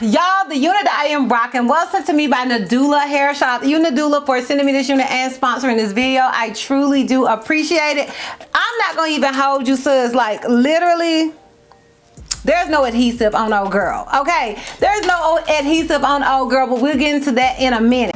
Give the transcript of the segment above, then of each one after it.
Y'all, the unit that I am rocking was sent to me by Nadula Hair. Shout out to you, Nadula, for sending me this unit and sponsoring this video. I truly do appreciate it. I'm not gonna even hold you, sis. Like, literally, there's no adhesive on old girl, okay? There's no adhesive on old girl, but we'll get into that in a minute.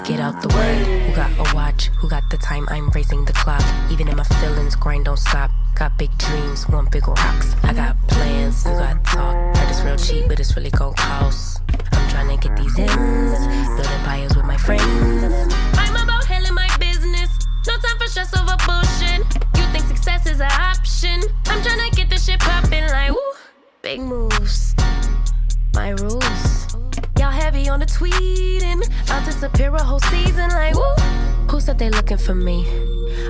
Get out the way, who got a watch, who got the time, I'm racing the clock. Even in my feelings, grind don't stop. Got big dreams, want big rocks. I got plans, you got talk. Heard it's real cheap, but it's really gon' cost. I'm trying to get these ends, building empires with my friends. I'm about handling my business, no time for stress over bullshit. You think success is an option, I'm trying to get this shit poppin' like woo. Big moves, my rules. Y'all heavy on the tweeting, I'll disappear a whole season like woo. Who said they looking for me?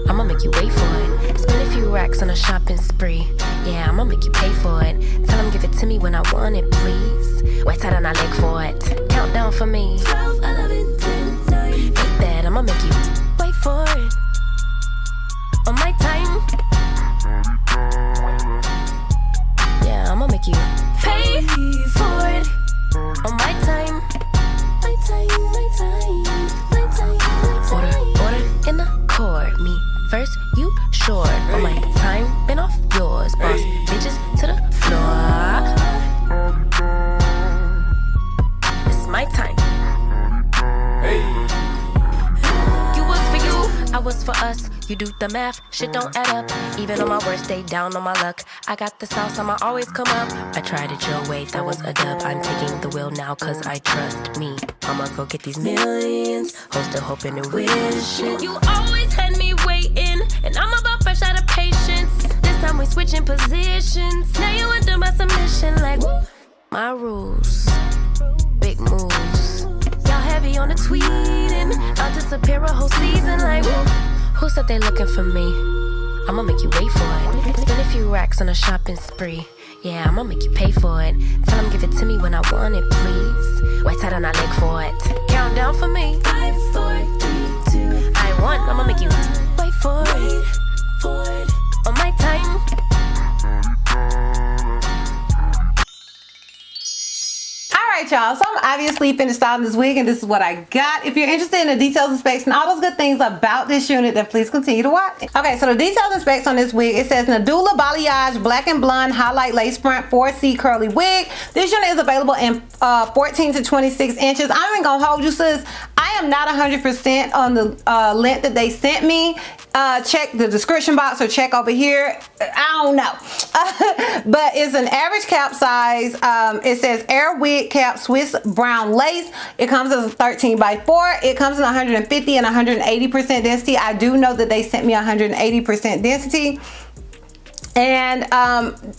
I'ma make you wait for it. Spend a few racks on a shopping spree. Yeah, I'ma make you pay for it. Tell them give it to me when I want it, please. Wet tight on our leg for it. Countdown for me. 12, 11, 10, 9. Ain't that I'ma make you wait for it. On my time. Yeah, I'ma make you pay for it. On my time. My time, my time, my time, my time. Order in the court. Me first, you short. On my time, been off yours. Boss bitches to the floor. It's my time. Hey. You was for you, I was for us. You do the math, shit don't add up. Even on my worst day, down on my luck. I got the sauce, I'ma always come up. I tried it your way, that was a dub. I'm taking the wheel now, cause I trust me. I'ma go get these millions. Hope still hoping and wishing. You always had me waiting, and I'm about fresh out of patience. This time we switching positions. Now you under my submission, like woo. My rules, big moves. Y'all heavy on the tweeting. I'll disappear a whole season, like woo. Who said they looking for me? I'ma make you wait for it. Spend a few racks on a shopping spree. Yeah, I'ma make you pay for it. Tell them give it to me when I want it, please. Wet tight on our leg for it. Countdown for me. 5, 4, 3, 2. I want, I'ma make you wait for it. On my time. Alright, y'all, so I'm obviously finished styling this wig, and this is what I got. If you're interested in the details and specs and all those good things about this unit, then please continue to watch. Okay, so the details and specs on this wig, it says Nadula Balayage Black and Blonde Highlight Lace Front 4C Curly Wig. This unit is available in 14 to 26 inches. I'm even gonna hold you, sis. I am not 100% on the length that they sent me. Check the description box or check over here. I don't know. But it's an average cap size. It says Air Wig Cap Swiss Brown Lace. It comes as a 13 by 4. It comes in 150 and 180% density. I do know that they sent me 180% density. And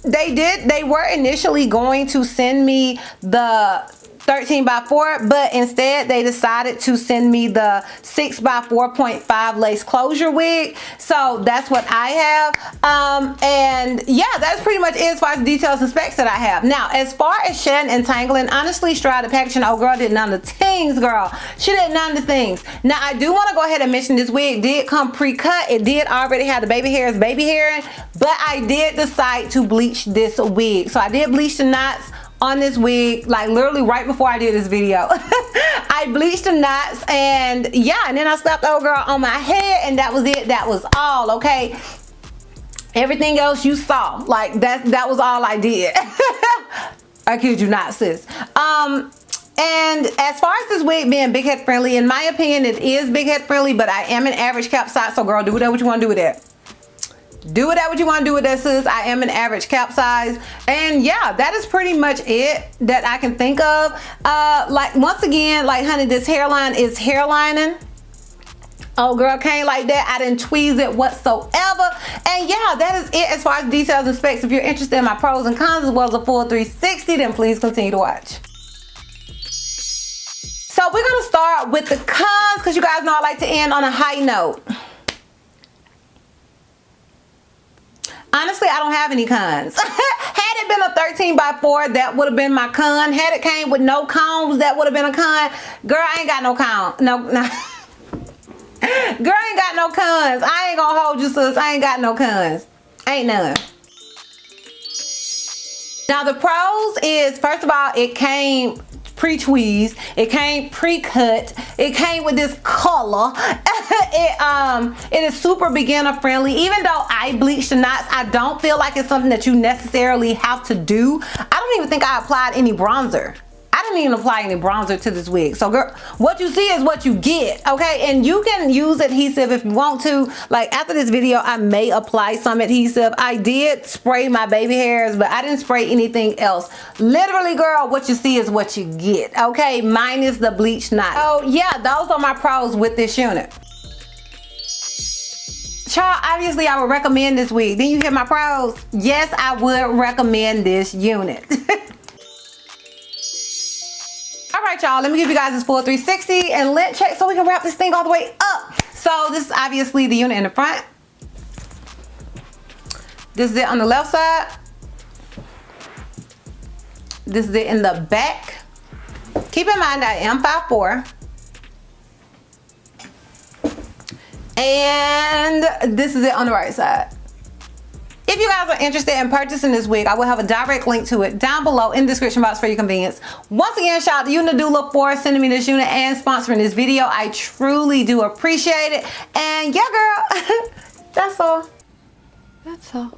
they were initially going to send me the 13 by 4, but instead they decided to send me the 6 by 4.5 lace closure wig. So that's what I have. And yeah, that's pretty much it as far as details and specs that I have. Now, as far as shedding and tangling, honestly, straight out of packaging, oh girl did none of the things, girl. She did none of the things. Now, I do want to go ahead and mention this wig did come pre-cut. It did already have the baby hairs baby hairing, but I did decide to bleach this wig. So I did bleach the knots on this wig, like literally right before I did this video. I bleached the knots, and yeah, and then I slapped the old girl on my head, and that was it. That was all, okay? Everything else you saw, like that was all I did. I kid you not, sis. And as far as this wig being big head friendly, in my opinion, it is big head friendly, but I am an average cap size, so girl, do whatever you want to do with that. Do with that what you want to do with that, sis. I am an average cap size. And yeah, that is pretty much it that I can think of. Like, once again, like, honey, this hairline is hairlining. Oh, girl, can't like that. I didn't tweeze it whatsoever. And yeah, that is it as far as details and specs. If you're interested in my pros and cons as well as a full 360, then please continue to watch. So we're gonna start with the cons, because you guys know I like to end on a high note. Honestly, I don't have any cons. Had it been a 13x4, that would have been my con. Had it came with no combs, that would have been a con. Girl, I ain't got no con. No. Girl, I ain't got no cons. I ain't gonna hold you, sis. I ain't got no cons. Ain't none. Now the pros is, first of all, it came pre-tweezed, it came pre-cut, it came with this color. It is super beginner friendly. Even though I bleach the knots, I don't feel like it's something that you necessarily have to do. I don't even think I applied any bronzer. I didn't even apply any bronzer to this wig. So girl, what you see is what you get, okay? And you can use adhesive if you want to. Like, after this video, I may apply some adhesive. I did spray my baby hairs, but I didn't spray anything else. Literally, girl, what you see is what you get, okay? Minus the bleach knot. Oh yeah, those are my pros with this unit. Child, obviously I would recommend this wig. Then you hear my pros? Yes, I would recommend this unit. All right, y'all, let me give you guys this full 360 and lint check so we can wrap this thing all the way up. So this is obviously the unit in the front. This is it on the left side. This is it in the back. Keep in mind I am 5'4". And this is it on the right side. If you guys are interested in purchasing this wig, I will have a direct link to it down below in the description box for your convenience. Once again, shout out to you, Nadula, for sending me this unit and sponsoring this video. I truly do appreciate it. And yeah, girl, that's all. That's all.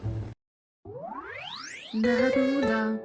Nadula.